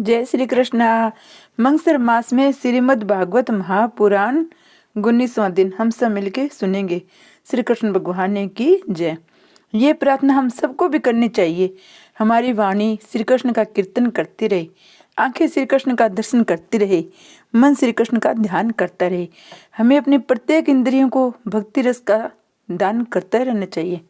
जय श्री कृष्णा। मंगसर मास में श्रीमद् भागवत महापुराण 19वां दिन हम सब मिलके सुनेंगे। श्री कृष्ण भगवान की जय। ये प्रार्थना हम सबको भी करनी चाहिए। हमारी वाणी श्री कृष्ण का कीर्तन करती रहे, आंखें श्री कृष्ण का दर्शन करती रहे, मन श्री कृष्ण का ध्यान करता रहे। हमें अपनी प्रत्येक इंद्रियों को भक्ति रस का दान करता रहना चाहिए।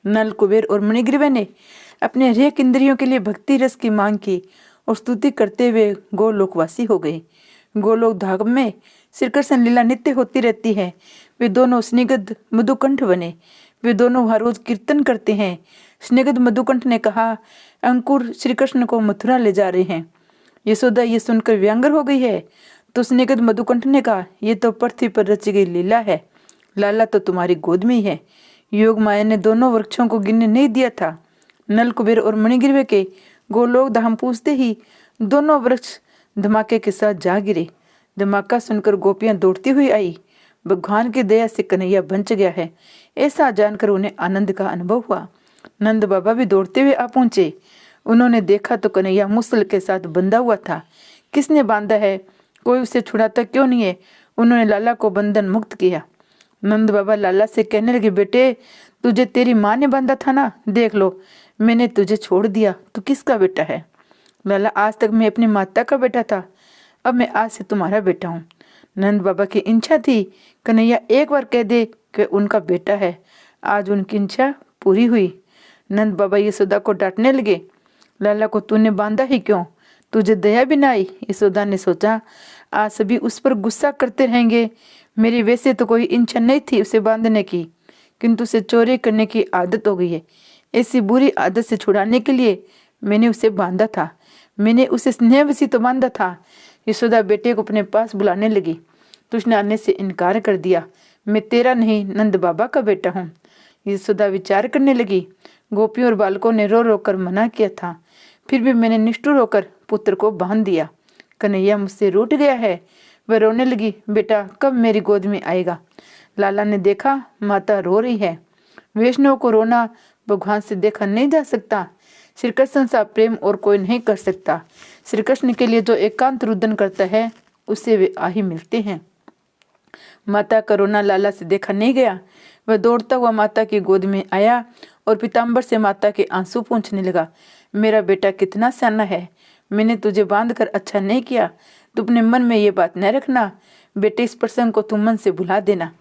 नल, कुबेर और मणिग्रीव ने अपने हरेक इंद्रियों के लिए भक्ति रस की मांग की और स्तुति करते हुए गोलोकवासी हो गए। गोलोक धाम में श्री कृष्ण लीला नित्य होती रहती है। वे दोनों स्निग्ध मधुकंठ बने। वे दोनों हर रोज कीर्तन करते हैं। स्निग्ध मधुकंठ ने कहा, अंकुर श्री कृष्ण को मथुरा ले जा रहे हैं। यशोदा ये सुनकर व्यंग्र हो गई है। तो स्निग्ध मधुकंठ ने कहा, ये तो पृथ्वी पर रची गई लीला है। लाला तो तुम्हारी गोद में ही है। योग माया ने दोनों वृक्षों को गिनने नहीं दिया था। नल, कुबेर और मणिग्रीव के गोलोक धाम पूछते ही दोनों वृक्ष धमाके के साथ जा गिरे। धमाका सुनकर गोपियां दौड़ती हुई आई। भगवान की दया से कन्हैया बच गया है, ऐसा जानकर उन्हें आनंद का अनुभव हुआ। नंद बाबा भी दौड़ते हुए आ पहुंचे। उन्होंने देखा तो कन्हैया मुसल के साथ बंधा हुआ था। किसने बांधा है? कोई उसे छुड़ाता क्यों नहीं है? उन्होंने लाला को बंधन मुक्त किया। नंद बाबा लाला से कहने लगे, बेटे तुझे तेरी माँ ने बांधा था ना, देख लो मैंने तुझे छोड़ दिया, तू किसका बेटा है? लाला, आज तक मैं अपनी माता का बेटा था, अब मैं आज से तुम्हारा बेटा हूँ। नंद बाबा की इच्छा थी कन्हैया एक बार कह दे कि उनका बेटा है। आज उनकी इच्छा पूरी हुई। नंद बाबा यशोदा को डांटने लगे, लाला को तूने बांधा ही क्यों? तुझे दया भी ना आई। यशोदा ने सोचा, आज सभी उस पर गुस्सा करते रहेंगे। मेरी वैसे तो कोई इच्छा नहीं थी उसे बांधने की, किंतु उसे चोरी करने की आदत हो गई है। ऐसी बुरी आदत से छुड़ाने के लिए मैंने उसे बांधा था। मैंने उसे स्नेहवशी तो बांधा था। यशोदा बेटे को अपने पास बुलाने लगी तो उसने आने से इनकार कर दिया। मैं तेरा नहीं, नंद बाबा का बेटा हूँ। यशोदा विचार करने लगी। गोपियों और बालकों ने रो रो कर मना किया था, फिर भी मैंने निष्ठुर होकर पुत्र को बांध दिया। कन्हैया मुझसे रूठ गया है। वह रोने लगी, बेटा कब मेरी गोद में आएगा? लाला ने देखा माता रो रही है। वैष्णव को रोना भगवान से देखा नहीं जा सकता। श्री कृष्ण सा प्रेम और कोई नहीं कर सकता। श्री कृष्ण के लिए जो एकांत रुदन करता है उससे वे आही मिलते हैं। माता का रोना लाला से देखा नहीं गया। वह दौड़ता हुआ माता की गोद में आया और पीताम्बर से माता के आंसू पोंछने लगा। मेरा बेटा कितना सयाना है, मैंने तुझे बांध कर अच्छा नहीं किया। तू अपने मन में ये बात न रखना बेटे, इस प्रसंग को तुम मन से भुला देना।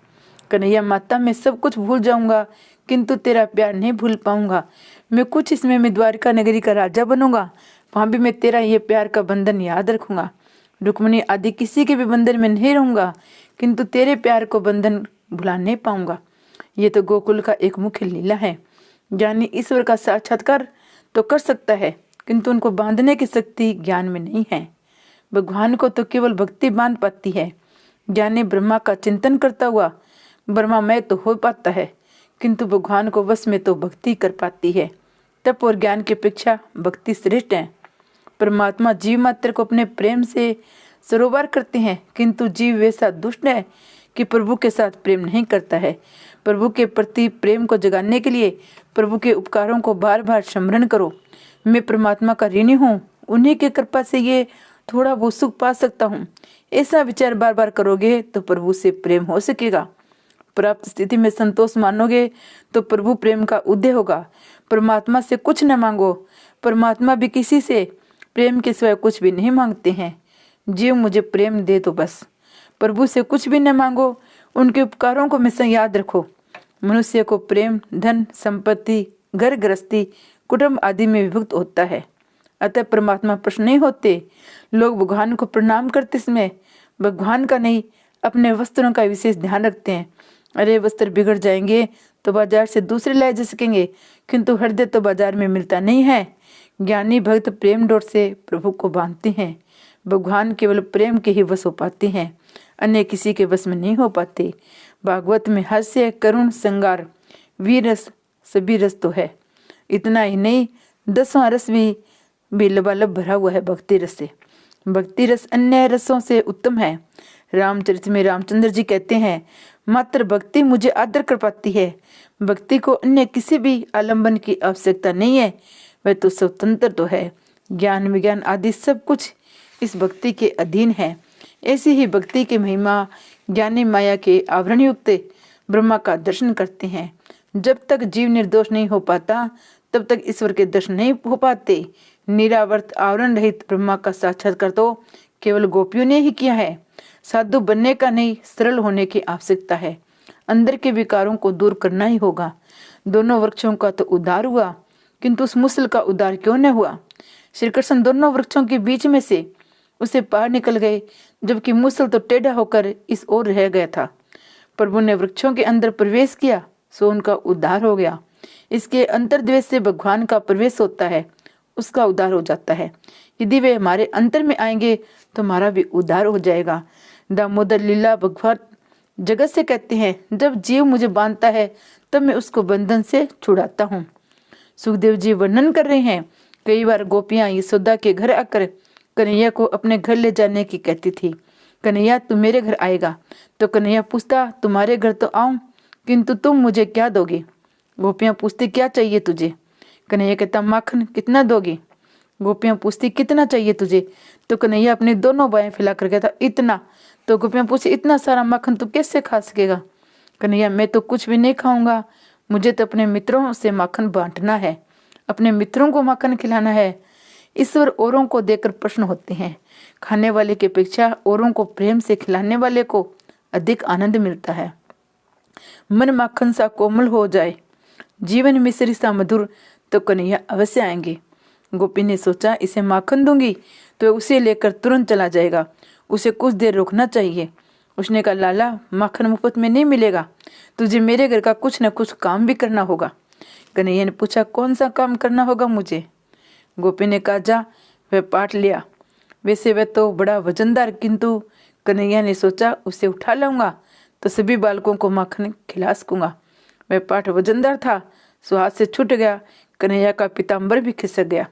कन्हैया, माता मैं सब कुछ भूल जाऊंगा किंतु तेरा प्यार नहीं भूल पाऊंगा। मैं कुछ इसमें मैं द्वारका नगरी का राजा बनूंगा, वहां भी मैं तेरा ये प्यार का बंधन याद रखूंगा। रुक्मिणी आदि किसी के भी बंधन में नहीं रहूंगा, किंतु तेरे प्यार को बंधन भुला नहीं पाऊंगा। ये तो गोकुल का एक मुख्य लीला है। ज्ञानी ईश्वर का साक्षात्कार तो कर सकता है, किंतु उनको बांधने की शक्ति ज्ञान में नहीं है। भगवान को तो केवल भक्ति बांध पाती है। ज्ञानी ब्रह्मा का चिंतन करता हुआ ब्रह्मामय तो हो पाता है, किंतु भगवान को वश में तो भक्ति कर पाती है। तप और ज्ञान की अपेक्षा भक्ति श्रेष्ठ है। परमात्मा जीव मात्र को अपने प्रेम से सरोवर करते हैं, किंतु जीव वैसा दुष्ट है कि प्रभु के साथ प्रेम नहीं करता है। प्रभु के प्रति प्रेम को जगाने के लिए प्रभु के उपकारों को बार बार स्मरण करो। मैं परमात्मा का ऋणी हूँ, उन्हीं की कृपा से ये थोड़ा बहुत सुख पा सकता हूँ। ऐसा विचार बार बार करोगे तो प्रभु से प्रेम हो सकेगा। प्राप्त स्थिति में संतोष मानोगे तो प्रभु प्रेम का उदय होगा। परमात्मा से कुछ न मांगो, परमात्मा भी किसी से प्रेम के सिवाय कुछ भी नहीं मांगते हैं। जीव मुझे प्रेम दे तो बस। प्रभु से कुछ भी न मांगो, उनके उपकारों को हमेशा याद रखो। मनुष्य को प्रेम धन संपत्ति घर गृहस्थी कुटुंब आदि में विभक्त होता है, अतः परमात्मा प्रश्न नहीं होते। लोग भगवान को प्रणाम करते समय भगवान का नहीं अपने वस्त्रों का विशेष ध्यान रखते हैं। अरे वस्त्र बिगड़ जाएंगे तो बाजार से दूसरे लाए जा सकेंगे, किंतु हृदय तो बाजार में मिलता नहीं है। ज्ञानी भक्त प्रेम डोर से प्रभु को बांधते हैं। भगवान केवल प्रेम के ही वश हो पाते हैं, अन्य किसी के वश में नहीं हो पाते। भागवत में हास्य करुण श्रृंगार वीर रस सभी रस तो है। इतना ही नहीं, 10वां रस भी लबालब भरा हुआ है भक्ति रस से। भक्ति रस अन्य रसों से उत्तम है। रामचरित में रामचंद्र जी कहते हैं, मात्र भक्ति मुझे आदर कर पाती है। भक्ति को अन्य किसी भी आलंबन की आवश्यकता नहीं है, वह तो स्वतंत्र तो है। ज्ञान विज्ञान आदि सब कुछ इस भक्ति के अधीन है। ऐसी ही भक्ति की महिमा ज्ञानी माया के आवरण युक्त ब्रह्मा का दर्शन करते हैं। जब तक जीव निर्दोष नहीं हो पाता तब तक ईश्वर के दर्शन नहीं हो पाते। निरावर्त आवरण रहित ब्रह्मा का साक्षात्कार तो केवल गोपियों ने ही किया है। साधु बनने का नहीं, सरल होने की आवश्यकता है। अंदर के विकारों को दूर करना ही होगा। दोनों वृक्षों का तो उद्धार हुआ, किंतु उस मुसल का उद्धार क्यों न हुआ? श्री कृष्ण दोनों वृक्षों के बीच में से उसे पार निकल गए, जबकि मुसल तो टेढ़ा होकर इस ओर रह गया था। प्रभु ने वृक्षों के अंदर प्रवेश किया, सो उनका उद्धार हो गया। इसके अंतर्द्वेष से भगवान का प्रवेश होता है, उसका उद्धार हो जाता है। यदि वे हमारे अंतर में आएंगे तो हमारा भी उद्धार हो जाएगा। दामोदर लीला भगवान जगत से कहते हैं, जब जीव मुझे बांधता है तब मैं उसको बंधन से छुड़ाता हूँ। सुखदेव जी वर्णन कर रहे हैं, कई बार गोपियां यशोदा के घर आकर कन्हैया को अपने घर ले जाने की कहती थी। कन्हैया तू मेरे घर आएगा? तो कन्हैया पूछता, तुम्हारे घर तो आऊं, किंतु तुम मुझे क्या दोगे? गोपियां पूछती, क्या चाहिए तुझे? कन्हैया कहता, माखन। कितना दोगी? गोपियां पूछती, कितना चाहिए तुझे? तो कन्हैया अपने दोनों बाएं फैलाकर कहता, इतना। तो गोपियां पूछती, इतना सारा माखन तू कैसे खा सकेगा? कन्हैया, मैं तो कुछ भी नहीं खाऊंगा, मुझे तो अपने मित्रों से माखन बांटना है, अपने मित्रों को माखन खिलाना है। ईश्वर औरों को देकर प्रसन्न होते हैं। खाने वाले की अपेक्षा औरों को प्रेम से खिलाने वाले को अधिक आनंद मिलता है। मन माखन सा कोमल हो जाए, जीवन मिश्री सा मधुर, तो कन्हैया अवश्य आएंगे। गोपी ने सोचा, इसे माखन दूंगी तो उसे लेकर तुरंत चला जाएगा, उसे कुछ देर रुकना चाहिए। उसने कहा, लाला माखन मुफ्त में नहीं मिलेगा, तुझे मेरे घर का कुछ न कुछ काम भी करना होगा। कन्हैया ने पूछा, कौन सा काम करना होगा मुझे? गोपी ने कहा, जा वह पाठ लिया। वैसे वह तो बड़ा वजनदार, किंतु कन्हैया ने सोचा उसे उठा लाऊंगा तो सभी बालकों को माखन खिला सकूंगा। वह पाठ वजनदार था, सो हाथ से छूट गया। कन्हैया का पीताम्बर भी खिसक गया।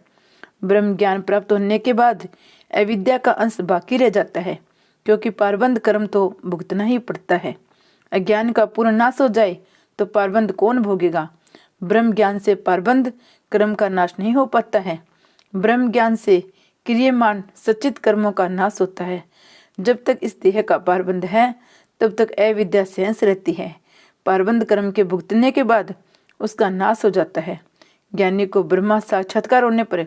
ब्रह्म ज्ञान प्राप्त होने के बाद अविद्या का अंश बाकी रह जाता है, क्योंकि पारबंध कर्म तो भुगतना ही पड़ता है। अज्ञान का पूर्ण नाश हो जाए तो पारबंध कौन भोगेगा? ब्रह्म ज्ञान से पारबंध कर्म का नाश नहीं हो पाता है। ब्रह्म ज्ञान से क्रियमान सचित कर्मों का नाश होता है। जब तक इस देह का पारबंध है तब तक अविद्या शेष रहती है। पारबंध कर्म के भुगतने के बाद उसका नाश हो जाता है। ज्ञानी को ब्रह्मा साक्षात्कार होने पर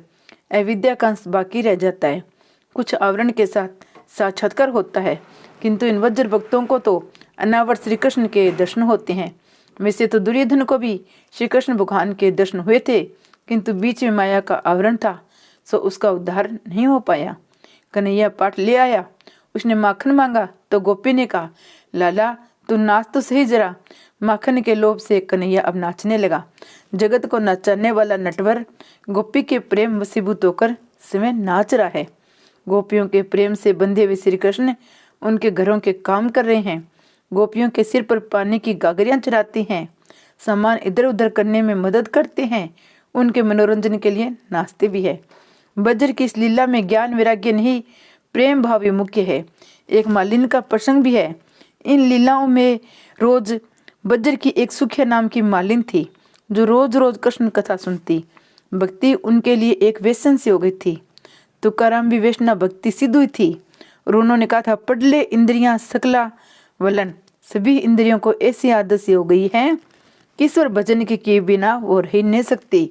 अविद्या का अंश बाकी रह जाता है। कुछ आवरण के साथ साक्षात्कार होता है, किंतु इन वज्र भक्तों को तो अनावर श्री कृष्ण के दर्शन होते हैं। वैसे तो दुर्योधन को भी श्री कृष्ण भगवान के दर्शन हुए थे, किंतु बीच में माया का आवरण था, सो उसका उद्धार नहीं हो पाया। कन्हैया पाठ ले आया, उसने माखन मांगा तो गोपी ने कहा, लाला तू नाच तो सही जरा। माखन के लोभ से कन्हैया अब नाचने लगा। जगत को नचाने वाला नटवर गोपी के प्रेम वशीभूत होकर समय नाच रहा है। गोपियों के प्रेम से बंधे हुए श्री कृष्ण उनके घरों के काम कर रहे हैं। गोपियों के सिर पर पानी की गागरियां चढ़ाती हैं, सामान इधर उधर करने में मदद करते हैं, उनके मनोरंजन के लिए नाचते भी है। वज्र की इस लीला में ज्ञान वैराग्य नहीं, प्रेम भाव ही मुख्य है। एक मालिन का प्रसंग भी है। इन लीलाओं में रोज वज्र की एक सुखिया नाम की मालिन थी, जो रोज रोज कृष्ण कथा सुनती। भक्ति उनके लिए एक व्यसन सी हो गई थी। तुकाराम भी वैष्णव भक्ति सिद्ध हुई थी, और उन्होंने कहा था, पढ़ ले इंद्रियां सकला वलन। सभी इंद्रियों को ऐसी आदत सी हो गई है कि ईश्वर भजन के किए बिना वो रह नहीं सकती।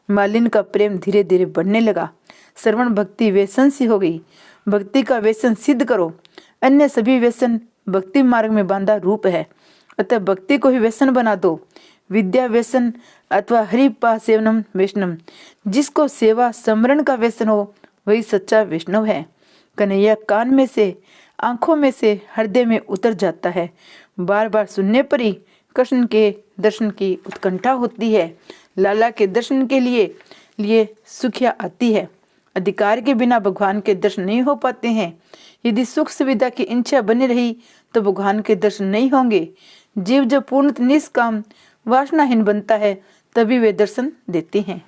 मालिन का प्रेम धीरे धीरे बढ़ने लगा। श्रवण भक्ति व्यसन सी हो गई। भक्ति का व्यसन सिद्ध करो, अन्य सभी व्यसन भक्ति मार्ग में बांधा रूप है, अतः भक्ति को ही व्यसन बना दो। विद्या व्यसन अथवा हरिपा सेवनम वैष्णव। जिसको सेवा स्मरण का व्यसन हो वही सच्चा वैष्णव है। कन्हैया कान में से, आंखों में से, हृदय में उतर जाता है। बार बार सुनने पर ही कृष्ण के दर्शन की उत्कंठा होती है। लाला के दर्शन के लिए सुखिया आती है। अधिकार के बिना भगवान के दर्शन नहीं हो पाते हैं। यदि सुख सुविधा की इच्छा बनी रही तो भगवान के दर्शन नहीं होंगे। जीव जब पूर्ण निष्काम वासनाहीन बनता है तभी वे दर्शन देते हैं।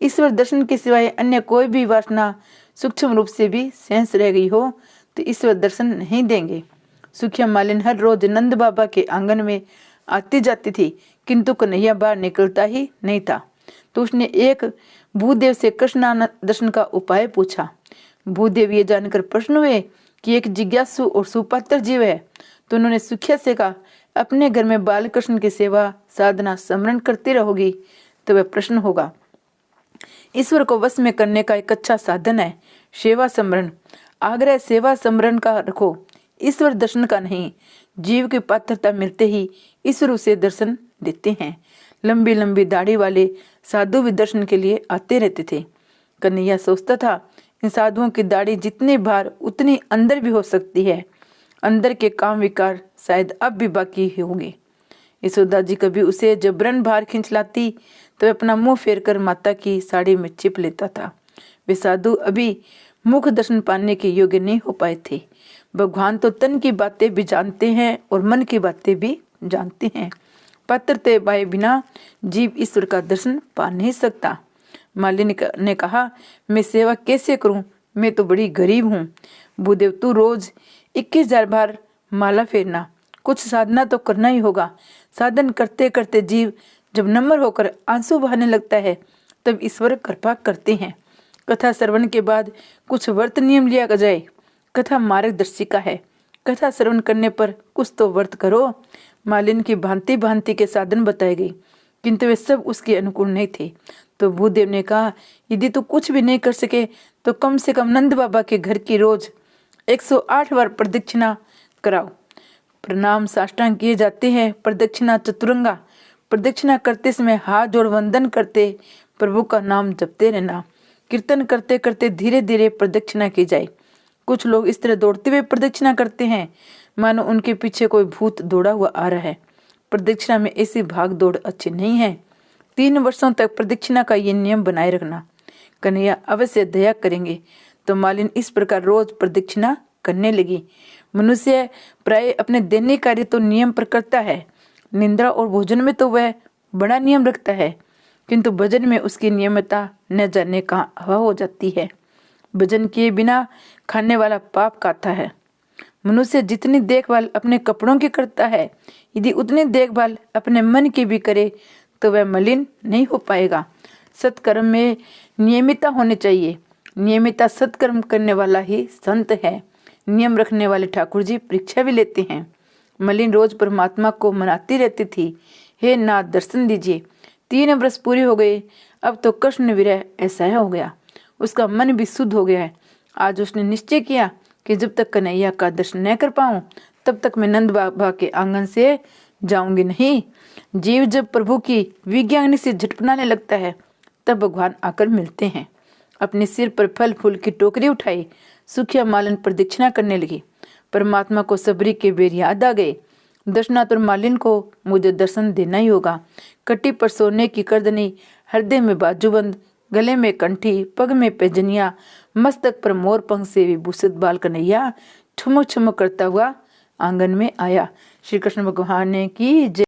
ईश्वर दर्शन के सिवाय अन्य कोई भी वासना सूक्ष्म रूप से भी शेष रह गई हो तो ईश्वर दर्शन नहीं देंगे। सुखिया मालिन हर रोज नंद बाबा के आंगन में आती जाती थी, किंतु कन्हैया बाहर निकलता ही नहीं था। तो उसने एक भूदेव से कृष्ण दर्शन का उपाय पूछा। भूदेव ये जानकर प्रसन्न हुए कि एक जिज्ञासु और सुपात्र जीव है, तो उन्होंने सुखिया से कहा, अपने घर में बाल कृष्ण की सेवा साधना स्मरण करती रहोगी तो वह प्रसन्न होगा। ईश्वर को वश में करने का एक अच्छा साधन है सेवा स्मरण। आग्रह सेवा स्मरण का रखो, ईश्वर दर्शन का नहीं। जीव की पात्रता मिलते ही ईश्वर उसे दर्शन देते हैं। लंबी लंबी दाढ़ी वाले साधु भी दर्शन के लिए आते रहते थे। कन्हैया सोचता था, इन साधुओं की दाढ़ी जितनी बाहर उतनी अंदर भी हो सकती है। अंदर के काम विकार शायद अब भी बाकी ही होंगे। यशोदा जी कभी उसे जबरन बाहर खींच लाती तो वह अपना मुंह फेर कर माता की साड़ी में छिप लेता था। वे साधु अभी मुख दर्शन पाने के योग्य नहीं हो पाए थे। भगवान तो तन की बातें भी जानते हैं और मन की बातें भी जानते हैं। पात्रता पाए बिना जीव ईश्वर का दर्शन पा नहीं सकता। मालिनी ने कहा, मैं सेवा कैसे करूं, मैं तो बड़ी गरीब हूं। भूदेव, तू रोज 21,000 बार माला फेरना, कुछ साधना तो करना ही होगा। साधन करते करते जीव जब नम्र होकर आंसू बहाने लगता है तब ईश्वर कृपा करते हैं। कथा श्रवण के बाद कुछ व्रत नियम लिया जाए। कथा मार्गदर्शिका है, कथा श्रवण करने पर कुछ तो व्रत करो। मालिन की भांति भांति के साधन बताए गए, किंतु वे सब उसके अनुकूल नहीं थे। तो भूदेव ने कहा, यदि तू कुछ भी नहीं कर सके तो कम से कम नंद बाबा के घर की रोज 108 बार प्रदक्षिणा कराओ। प्रणाम साष्टांग किए जाते हैं। प्रदक्षिणा चतुरंगा, प्रदक्षिणा करते समय हाथ जोड़ वंदन करते प्रभु का नाम जपते रहना। कीर्तन करते करते धीरे धीरे प्रदक्षिणा की जाए। कुछ लोग इस तरह दौड़ते हुए प्रदक्षिणा करते हैं मानो उनके पीछे कोई भूत दौड़ा हुआ आ रहा है। प्रदक्षिणा में ऐसी भाग दौड़ अच्छी नहीं है। 3 वर्षों तक प्रदक्षिणा का ये नियम बनाए रखना। कन्हैया अवश्य दया करेंगे। तो मालिन इस प्रकार रोज प्रदक्षिणा करने लगी। मनुष्य प्राय अपने दैनिक कार्य तो नियम पर करता है, निंद्रा और भोजन में तो वह बड़ा नियम रखता है, किंतु भजन में उसकी नियमितता न जाने कहाँ हवा हो जाती है। भजन किए बिना खाने वाला पाप खाता है। मनुष्य जितनी देखभाल अपने कपड़ों की करता है, यदि उतनी देखभाल अपने मन की भी करे तो वह मलिन नहीं हो पाएगा। सत्कर्म में नियमितता होनी चाहिए। नियमितता सत्कर्म करने वाला ही संत है। नियम रखने वाले ठाकुर जी परीक्षा भी लेते हैं। मलिन रोज परमात्मा को मनाती रहती थी, हे नाथ दर्शन दीजिए। 3 वर्ष पूरे हो गए, अब तो कृष्ण विरह ऐसा हो गया। उसका मन भी शुद्ध हो गया है। आज उसने निश्चय किया कि जब तक कन्हैया का दर्शन न कर पाऊं तब तक मैं नंद बाबा के आंगन से जाऊंगी नहीं। जीव जब प्रभु की विज्ञानी से झटपटाने लगता है तब भगवान आकर मिलते हैं। अपने सिर पर फल फूल की टोकरी उठाई, सुखिया मालिन प्रदक्षिणा करने लगी। परमात्मा को सबरी के बेर याद आ गए। दर्शनातुर मालिन को मुझे दर्शन देना ही होगा। कटी पर सोने की करदनी, हृदय में बाजूबंद, गले में कंठी, पग में पैजनिया, मस्तक पर मोर पंख से विभूषित बाल कन्हैया ठुमक ठुमक करता हुआ आंगन में आया। श्री कृष्ण भगवान की जय।